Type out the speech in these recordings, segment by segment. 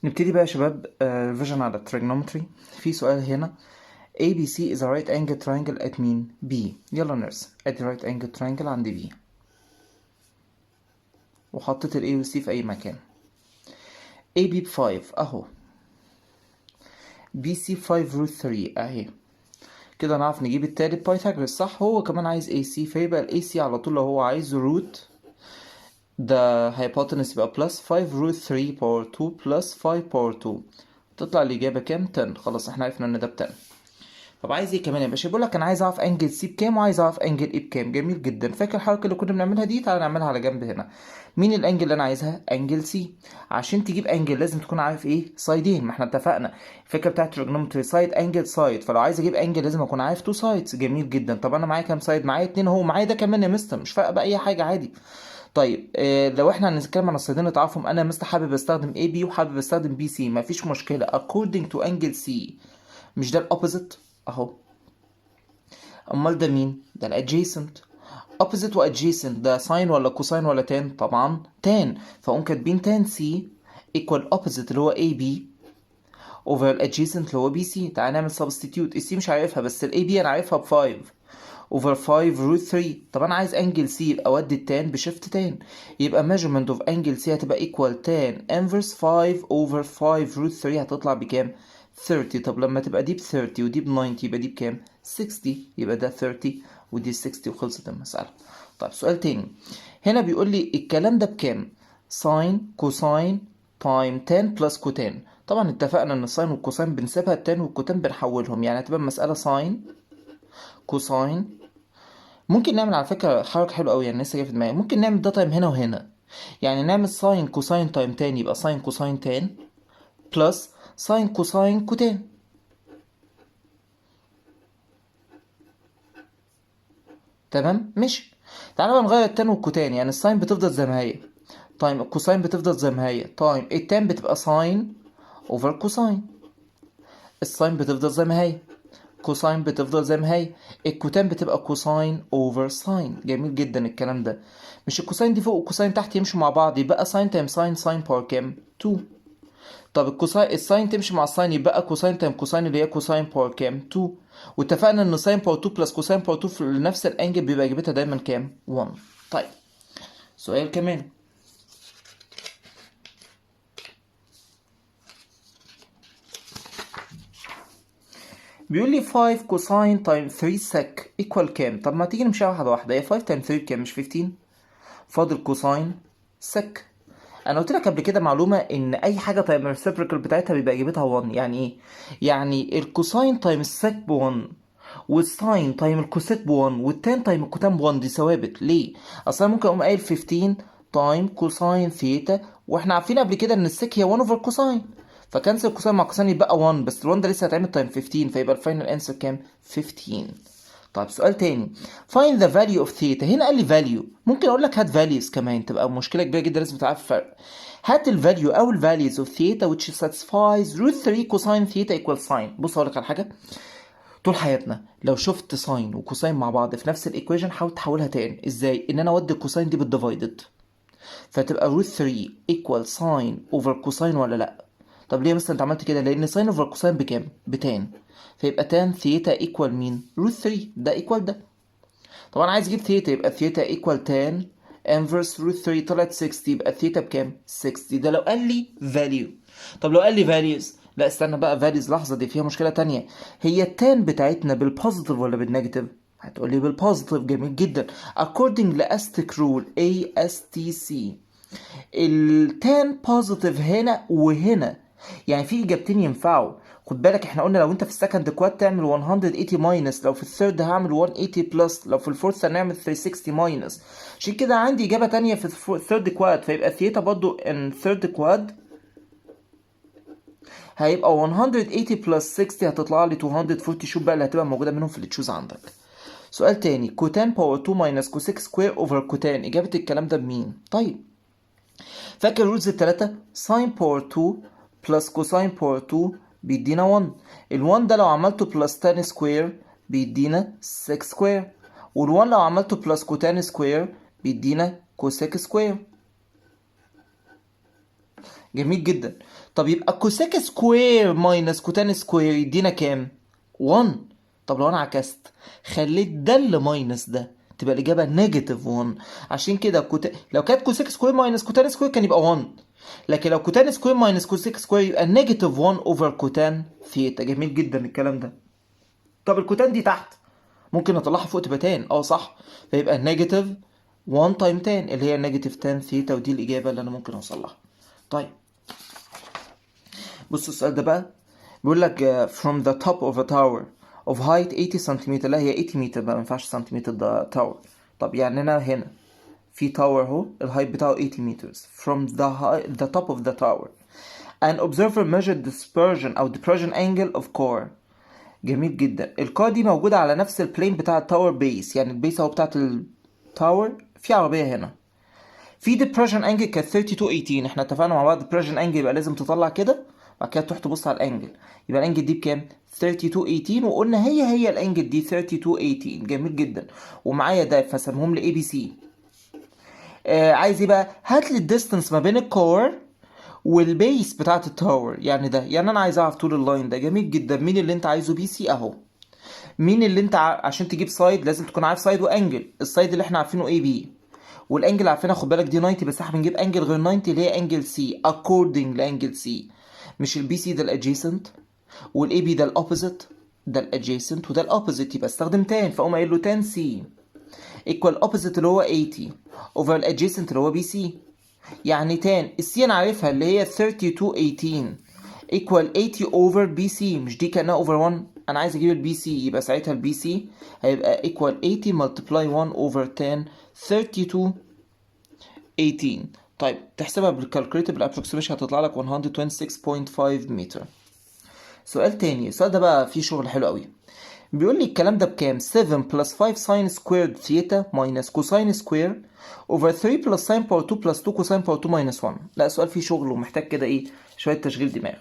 نبتدي بقى يا شباب ريفيجن على trigonometry. في سؤال هنا ABC is a right angle triangle at mean B. يلا نرسم ادي right angle triangle عند B وحطيت ال A وال C في أي مكان. AB ب 5 أهو، BC 5 root 3 أهي. كده نعرف نجيب التالت بايثاغورس صح؟ هو كمان عايز AC فيبقى ال AC على طول لو هو عايز root ده hypotenuse يبقى plus 5 root 3 power 2 plus 5 power 2 تطلع الإجابة كام؟ 10. خلاص احنا عرفنا إن ده ب 10. طب عايز ايه كمان يا باشا؟ بيقول لك انا عايز اعرف انجل سي بكام وعايز اعرف انجل اي بكام. جميل جدا. فاكر الحركه اللي كنا بنعملها دي؟ تعالى نعملها على جنب هنا. مين الانجل اللي انا عايزها؟ انجل سي. عشان تجيب انجل لازم تكون عارف ايه؟ سايدين. ما احنا اتفقنا الفكره بتاعت تريجونومتري سايد انجل سايد، فلو عايز اجيب انجل لازم اكون عارف تو سايدز. جميل جدا. طب انا معايا كام سايد؟ معايا 2 اهو. معايا ده كمان يا مستر، مش فارقه باي حاجه عادي. طيب لو احنا هنتكلم عن السايدين اللي تعرفهم، انا مستر حابب استخدم اي بي وحابب استخدم بي سي، مفيش مشكله according to angle سي. مش ده الاوبوزيت اهو؟ امال ده مين؟ ده الادجيسنت. opposite و adjacent ده ساين ولا كوساين ولا تان؟ طبعا تان. فاقوم كاتبين تان سي equal opposite اللي هو اي بي over الادجيسنت اللي هو بي سي. تعالى نعمل substitute. السي مش عارفها بس الاي بي انا عارفها ب 5 over 5 root 3. طب انا عايز انجل سي، يبقى اودي التان بشيفت تان، يبقى measurement of angle سي هتبقى equal tan inverse 5 over 5 root 3 هتطلع بكام؟ 30. طب لما تبقى دي ب 30 ودي ب 90 يبقى دي بكام؟ 60. يبقى ده 30 ودي 60 وخلصت المسألة. طيب سؤال تاني. هنا بيقول لي الكلام ده بكام؟ ساين كوساين تايم تان بلس كوتان. طبعا اتفقنا ان الساين والكوساين بنسيبها، التان والكوتان بنحولهم، يعني هتبقى المسألة ساين كوساين. ممكن نعمل على فكرة حركة حلوة أوي، يعني لسه جاية في دماغي. ممكن نعمل ده تايم هنا وهنا، يعني نعمل ساين كوساين تايم تان يبقى ساين كوساين تان بلس ساين كوساين كوتان. تمام ماشي. تعالى بقى نغير التان والكوتان، يعني الساين بتفضل زي ما هي تايم الكوساين بتفضل زي ما هي تايم التان بتبقى ساين اوفر كوساين. الساين بتفضل زي ما هي، كوساين بتفضل زي ما هي، الكوتان بتبقى كوساين اوفر ساين. جميل جدا الكلام ده. مش الكوساين دي فوق والكوساين تحت يمشوا مع بعض، يبقى ساين تايم ساين، ساين باور كام؟ 2. طب الكوساين الساين تمشي مع الساين، يبقى كوساين تايم كوساين اللي هي كوساين باور كام؟ 2. واتفقنا ان ساين باور 2 بلس كوساين باور 2 في نفس الانجل بيبقى اجابتها دايما كام؟ 1. طيب سؤال كمان. بيقول لي 5 كوساين تايم 3 سك ايكوال كام؟ طب ما تيجي نمشيها واحده واحده. هي 5 تايم 3 بكام؟ مش 15؟ فاضل كوساين سك. انا قلت لك قبل كده معلومه ان اي حاجه تايم الريسبريكال بتاعتها بيبقى اجابتها 1. يعني ايه؟ يعني الكوساين تايم السك ب 1 والساين تايم الكوسيك ب 1 والتان تايم الكوتان ب 1. دي ثوابت. ليه؟ اصلا ممكن اقوم قايل 15 تايم كوساين ثيتا، واحنا عارفين قبل كده ان السك هي 1 اوفر كوساين، فكنسل كوساين مع كوساين يبقى 1، بس ال 1 ده لسه هيتعمل تايم 15 فيبقى الفاينل انسر كام؟ 15. طيب سؤال تاني. find the value of theta. هنا قال لي value، ممكن اقول لك هات values كمان، تبقى مشكله كبيره جدا لازم تعرف الفرق. هات الفاليو او الفاليوز of theta which satisfies root 3 cosine theta equals sine. بص اقول لك على حاجه. طول حياتنا لو شفت ساين وكوساين مع بعض في نفس الايكويشن حاول تحولها تاني. ازاي؟ ان انا اودي الكوساين دي بالديفايدد فتبقى روت 3 ايكوال ساين اوفر كوساين ولا لا؟ طب ليه مثلا انت عملت كده؟ لان ساين اوفر كوساين بكام؟ بتان، فيبقى تان ثيتا ايكوال مين؟ روت 3. ده ايكوال ده. طب انا عايز اجيب ثيتا، يبقى ثيتا ايكوال تان انفرس روت 3 طلعت 60، يبقى ثيتا بكام؟ 60. ده لو قال لي فاليو. طب لو قال لي فاليوز، لا استنى بقى، فاليوز لحظه دي فيها مشكله تانية. هي التان بتاعتنا بالبوزيتيف ولا بالنيجاتيف؟ هتقول لي بالبوزيتيف. جميل جدا. according لاستيك رول ASTC التان بوزيتيف هنا وهنا، يعني في اجابتين ينفعوا. خد بالك احنا قلنا لو انت في السكند كواد تعمل 180 ماينس، لو في الثيرد هعمل 180 بلس، لو في الفورث هنعمل 360 ماينس. عشان كده عندي اجابه تانية في الثيرد كواد، فيبقى ثيتا برضو ان ثيرد كواد هيبقى 180 بلس 60 هتطلع لي 240. شوف بقى اللي هتبقى موجوده منهم في اللي تشوز عندك. سؤال تاني. كوتان باور 2 ماينس كوسيك سكوير اوفر كوتان، اجابه الكلام ده بمين؟ طيب فاكر الرولز التلاتة؟ ساين باور 2 بلس كوساين باور 2 بيدينا 1. ال1 ده لو عملته بلس تان سكوير بيدينا 6 سكوير، وال1 لو عملته بلس كوتان سكوير بيدينا كوسيك سكوير. جميل جدا. طب يبقى كوسيك سكوير ماينس كوتان سكوير يدينا كام؟ 1. طب لو انا عكست خليت ده اللي ماينس ده تبقى الاجابه نيجاتيف 1. عشان كده لو كانت كوسيك سكوير ماينس كوتان سكوير كان يبقى 1، لكن لو كوتان سكوير ماينس كوسيك سكوير يبقى نيجاتيف 1 اوفر كوتان ثيتا. جميل جدا الكلام ده. طب الكوتان دي تحت ممكن اطلعها فوق تبقى تان، صح، فيبقى نيجاتيف 1 تايم تان اللي هي نيجاتيف تان ثيتا، ودي الاجابه اللي انا ممكن اوصل لها. طيب بص السؤال ده بقى بيقول لك from the top of a tower of height 80 سنتيمتر. لا هي 80 متر بقى، ما ينفعش سنتيمتر، ده تاور. طب يعني انا هنا في تاور اهو الهايت بتاعه 80 meters from the top of the tower. An observer measured dispersion او depression angle of core. جميل جدا. الكار دي موجودة على نفس البلين بتاع التاور بيس، يعني البيس اهو بتاعت التاور، في عربية هنا. في depression angle كانت 3218. احنا اتفقنا مع بعض depression angle يبقى لازم تطلع كده بعد كده تروح تبص على الانجل، يبقى الانجل دي بكام؟ 3218. وقلنا هي الانجل دي 3218. جميل جدا. ومعايا ده فسمهم لي اي بي سي. عايز ايه بقى؟ هات لي الديستنس ما بين الكور والبيس بتاعت التاور، يعني ده، يعني انا عايز اعرف طول اللاين ده. جميل جدا. مين اللي انت عايزه بي سي اهو. مين اللي انت عشان تجيب سايد لازم تكون عارف سايد وانجل. السايد اللي احنا عارفينه اي بي، والانجل عارفينها، خد بالك دي 90، بس احنا بنجيب انجل غير 90 اللي هي انجل سي according لانجل سي. مش البي سي ده الادجيسنت والاي بي ده الاوبوزيت، ده الادجيسنت وده الاوبوزيت، يبقى استخدم تان، فاقوم قايل له تان سي ايكوال اوبوزيت اللي هو 80 اوفر الادجيسنت اللي هو بي سي. يعني تان السي انا عارفها اللي هي 3218 ايكوال 80 اوفر بي سي، مش دي كانها اوفر 1. انا عايز اجيب البي سي، يبقى ساعتها البي سي هيبقى ايكوال 80 ملتبلاي 1 اوفر 10 32 18. طيب تحسبها بالكالكوليتر بالابروكسيميشن هتطلع لك 126.5 متر. سؤال تاني. السؤال ده بقى فيه شغل حلو قوي. بيقول لي الكلام ده بكام؟ 7 plus 5 sin squared theta minus cosine square over 3 plus sin power 2 plus 2 cosine power 2 minus 1. لا سؤال فيه شغل ومحتاج كده ايه شويه تشغيل دماغ.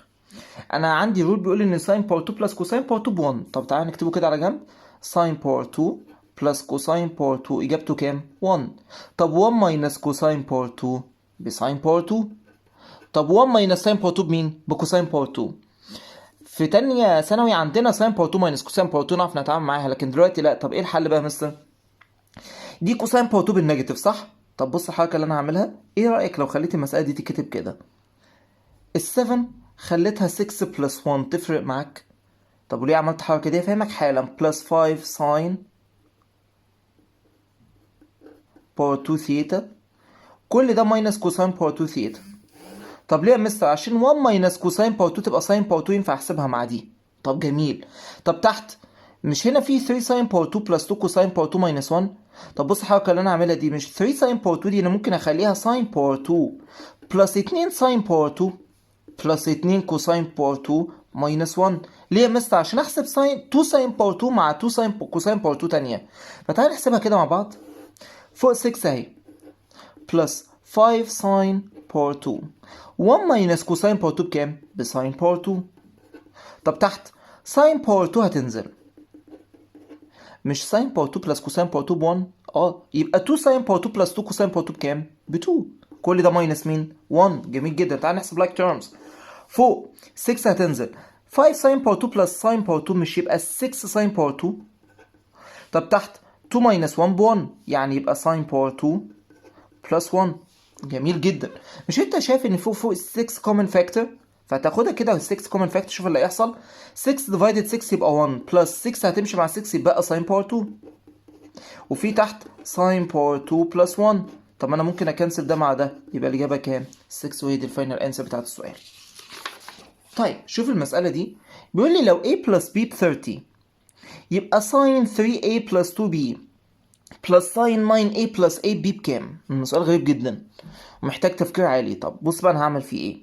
انا عندي رول بيقول لي ان sin power 2 plus cosine power 2 ب 1. طب تعالى نكتبه كده على جنب. sin power 2 plus cosine power 2 اجابته كام؟ 1. طب 1 minus cosine power 2 بساين باور 2. طب 1 minus sin power 2 بمين؟ بكوساين باور 2. في تانية ثانوي عندنا ساين باور 2 minus كوساين باور 2 نعرف نتعامل معاها، لكن دلوقتي لا. طب ايه الحل بقى يا مستر؟ دي كوساين باور 2 بالنيجاتيف صح؟ طب بص الحركة اللي انا هعملها. ايه رأيك لو خليت المسألة دي تتكتب كده؟ ال7 خليتها 6 بلس 1 تفرق معاك؟ طب وليه عملت الحركة دي؟ افهمك حالا. بلس 5 ساين باور 2 ثيتا، كل ده ماينس كوساين باور 2 ثيتا. طب ليه يا مستر؟ عشان 1 ماينس كوساين باور 2 تبقى ساين باور 2 ينفع احسبها مع دي. طب جميل. طب تحت مش هنا في 3 ساين باور 2 بلس 2 كوساين باور 2 ماينس 1؟ طب بص الحركه اللي انا هعملها دي، مش 3 ساين باور 2 دي انا ممكن اخليها ساين باور 2 بلس 2 ساين باور 2 بلس 2 كوساين باور 2 ماينس 1. ليه يا مستر؟ عشان احسب ساين 2 ساين باور 2 مع 2 ساين كوساين باور 2 تانية. فتعالى نحسبها كده مع بعض. فوق 6 اهي بلس 5 ساين باور 2. 1 ماينس كوساين باور 2 بكام؟ بساين باور 2. طب تحت ساين باور 2 هتنزل، مش ساين باور 2 بلس كوساين باور 2 ب 1؟ يبقى 2 ساين باور 2 بلس 2 كوساين باور 2 بكام؟ ب 2. كل ده ماينس مين؟ 1. جميل جدا. تعال نحسب لايك تيرمز. فوق 6 هتنزل 5 ساين باور 2 بلس ساين باور 2 مش يبقى 6 ساين باور 2؟ طب تحت 2 ماينس 1 ب 1 يعني يبقى ساين باور 2 بلس 1. جميل جدا. مش انت شايف ان فوق 6 كومن فاكتور؟ فتاخدها كده 6 كومن فاكتور. شوف اللي هيحصل. 6 ديفايدد 6 يبقى 1 بلس 6 هتمشي مع 6 يبقى ساين باور 2. وفي تحت ساين باور 2 بلس 1. طب انا ممكن اكنسل ده مع ده يبقى الاجابه كام؟ 6. وهي دي الفاينل انسر بتاعت السؤال. طيب شوف المساله دي. بيقول لي لو a بلس b ب 30 يبقى ساين 3a بلس 2b بلس ساين 9a بلس 8b بكام؟ سؤال غريب جدا ومحتاج تفكير عالي. طب بص بقى انا هعمل فيه ايه.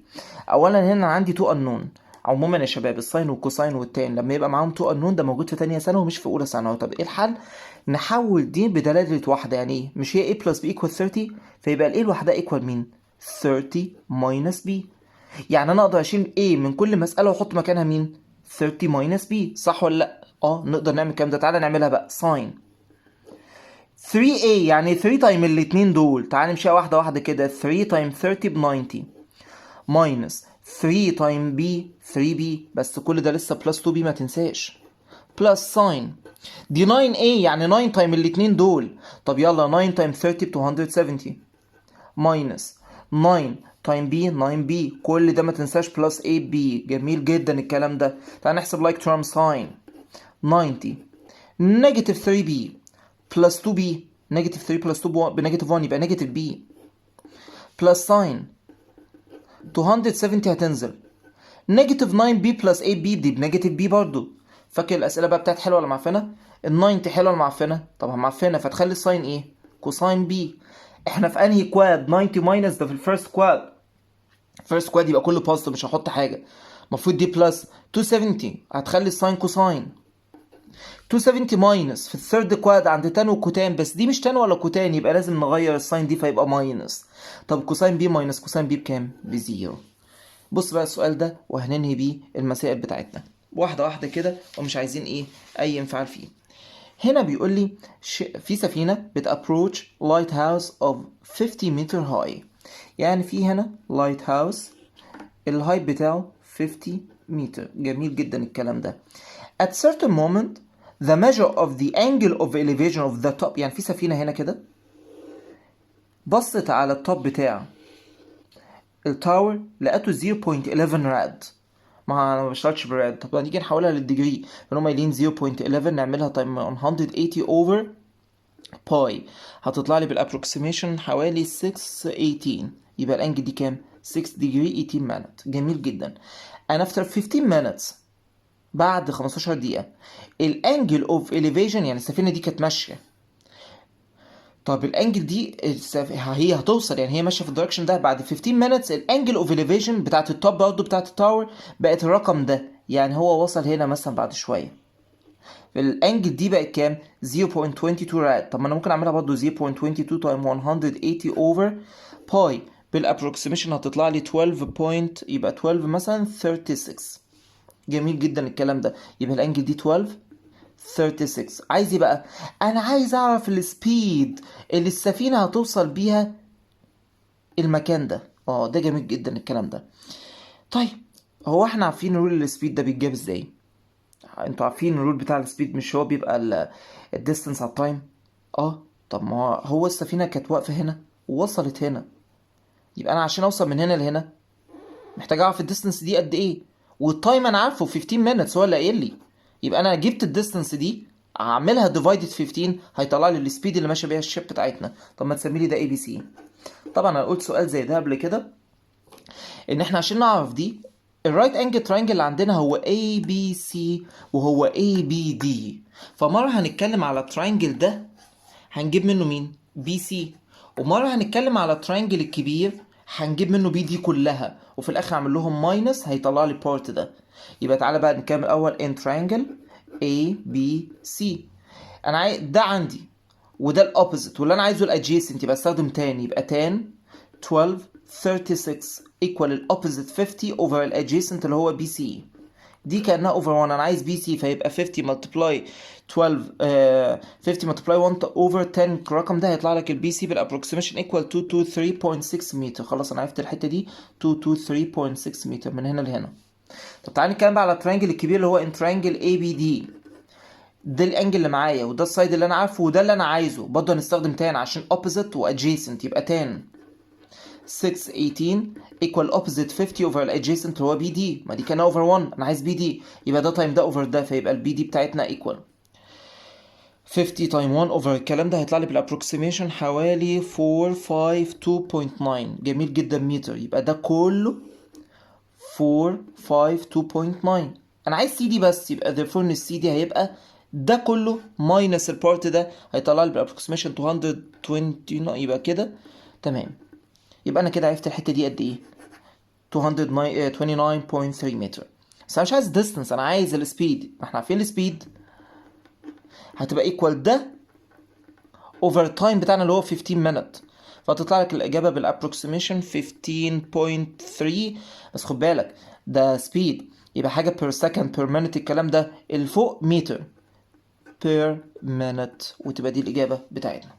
اولا هنا عندي 2 unknown. عموما يا شباب الساين والكوساين والتان لما يبقى معاهم 2 unknown ده موجود في تانية ثانوي ومش في اولى ثانوي. طب ايه الحل؟ نحول دي بدلاله واحده. يعني ايه؟ مش هي a بلس b ايكوال 30 فيبقى الايه لوحدها ايكوال مين؟ 30 ماينس b. يعني انا اقدر اشيل a من كل مساله واحط مكانها مين؟ 30 ماينس b. صح ولا لا؟ نقدر نعمل الكلام ده. تعالى نعملها بقى. ساين 3a يعني 3 تايم الاتنين دول. تعال نمشيها واحدة واحدة كده. 3 تايم 30 ب 90 minus 3 تايم بي 3b، بس كل ده لسه بلس 2b ما تنساش، بلس ساين دي 9a يعني 9 تايم الاتنين دول. طب يلا 9 تايم 30 ب 270 minus 9 تايم b 9b، كل ده ما تنساش بلس 8b. جميل جدا الكلام ده. تعال نحسب like term ساين 90 نيجاتيف 3b بلس 2b، نيجاتيف 3 بلس 2 بنيجاتيف 1 يبقى نيجاتيف b، بلس ساين 270 هتنزل نيجاتيف 9b بلس 8b دي بنيجاتيف b برضو. فاكر الاسئله بقى بتاعت حلوه ولا معفنه؟ ال 90 حلوه ولا معفنه؟ طبعا معفنه، فتخلي الساين ايه؟ كوساين b. احنا في انهي كواد؟ 90 ماينس ده في الفيرست كواد، فيرست كواد يبقى كله بوزيتيف مش هحط حاجه. المفروض دي بلس 270 هتخلي الساين كوساين 270 ماينس في الثيرد كواد عند تان وكوتان، بس دي مش تان ولا كوتان يبقى لازم نغير الساين دي فيبقى ماينس. طب كوساين بي ماينس كوساين بي بكام؟ بزيرو. بص بقى السؤال ده وهننهي بيه المسائل بتاعتنا واحده واحده كده، ومش عايزين ايه اي انفعال فيه. هنا بيقول لي في سفينه بتابروتش لايت هاوس اوف 50 متر هاي، يعني في هنا لايت هاوس الهايت بتاعه 50 متر. جميل جدا الكلام ده. at certain moment the measure of the angle of elevation of the top، يعني في سفينة هنا كده بصت على التوب بتاع التاور لقيته 0.11 راد. ما انا ما بشتغلش براد، طب هنيجي نحولها للديجري، فهم قايلين 0.11 نعملها تايم 180 اوفر باي، هتطلع لي بالابروكسيميشن حوالي 618، يبقى الانجل دي كام؟ 6 degree 18 minute. جميل جدا. and after 15 minutes بعد 15 دقيقة الانجل اوف elevation، يعني السفينة دي كانت ماشية، طب الانجل دي هي هتوصل، يعني هي ماشية في الدايركشن ده بعد 15 minutes الانجل اوف elevation بتاعت التوب برضه بتاعت التاور بقت الرقم ده، يعني هو وصل هنا مثلا بعد شوية، الانجل دي بقت كام؟ 0.22 راد. طب ما انا ممكن اعملها برضه 0.22 تايم 180 اوفر باي، بالابروكسيميشن هتطلع لي 12 بوينت، يبقى 12 مثلا 36. جميل جدا الكلام ده. يبقى الانجل دي 12 36. عايز ايه بقى؟ انا عايز اعرف السبيد اللي السفينه هتوصل بيها المكان ده. ده جميل جدا الكلام ده. طيب هو احنا عارفين رول السبيد ده بيتجاب ازاي؟ انتوا عارفين الرول بتاع السبيد مش هو بيبقى الديستنس على التايم؟ طب ما هو السفينه كانت واقفه هنا ووصلت هنا، يبقى انا عشان اوصل من هنا لهنا محتاج اعرف الديستنس دي قد ايه، والتايم انا عارفه 15 minutes هو اللي قايل لي، يبقى انا جبت الديستنس دي اعملها ديفايدد 15 هيطلع لي السبيد اللي ماشيه بيها الشيب بتاعتنا. طب ما تسمي لي ده اي بي سي. طبعا انا قلت سؤال زي ده قبل كده، ان احنا عشان نعرف دي الرايت انجل تراينجل اللي عندنا هو اي بي سي وهو اي بي دي، فمره هنتكلم على التراينجل ده هنجيب منه مين؟ بي سي، ومره هنتكلم على التراينجل الكبير هنجيب منه بي دي كلها، وفي الاخر اعمل لهم ماينس هيطلع لي بارت ده. يبقى تعالى بقى نكمل الاول ان تراينجل اي بي سي، انا عايز ده عندي وده الاوبوزيت، واللي انا عايزه الادجيسنت يبقى استخدم تان، يبقى تان 12 36 ايكوال الاوبوزيت 50 اوفر الادجيسنت اللي هو بي سي، دي كانها اوفر 1، انا عايز بي سي فيبقى 50 ملتبلاي 12 50 ملتبلاي 1 اوفر 10، الرقم ده هيطلع لك البي سي بالابروكسيميشن ايكوال 223.6 متر. خلاص انا عرفت الحته دي 223.6 متر من هنا لهنا. طب تعالى نتكلم بقى على الترينجل الكبير اللي هو انترينجل اي بي دي، ده الانجل اللي معايا وده السايد اللي انا عارفه وده اللي انا عايزه، برضه هنستخدم تان عشان اوبوزيت وادجيسنت، يبقى تان 618 equal opposite 50 over adjacent هو بي دي، ما دي كان over 1 انا عايز بي دي، يبقى ده تايم ده over ده، فيبقى البي دي بتاعتنا equal 50 تايم 1 over الكلام ده هيطلع لي بالابروكسيميشن حوالي 452.9. جميل جدا متر، يبقى ده كله 452.9. انا عايز سي دي بس، يبقى therefore ان السي دي هيبقى ده كله ماينس البارت ده هيطلع لي بالابروكسيميشن 229، يبقى كده تمام. يبقى انا كده عرفت الحته دي قد ايه 229.3 متر. بس انا مش عايز ديستنس، انا عايز السبيد، ما احنا عارفين السبيد هتبقى ايكوال ده اوفر التايم بتاعنا اللي هو 15 minute، فتطلع لك الاجابه بالابروكسيميشن 15.3. بس خد بالك ده سبيد يبقى حاجه بير سكند بير مينت، الكلام ده اللي فوق متر بير مينت، وتبقى دي الاجابه بتاعتنا.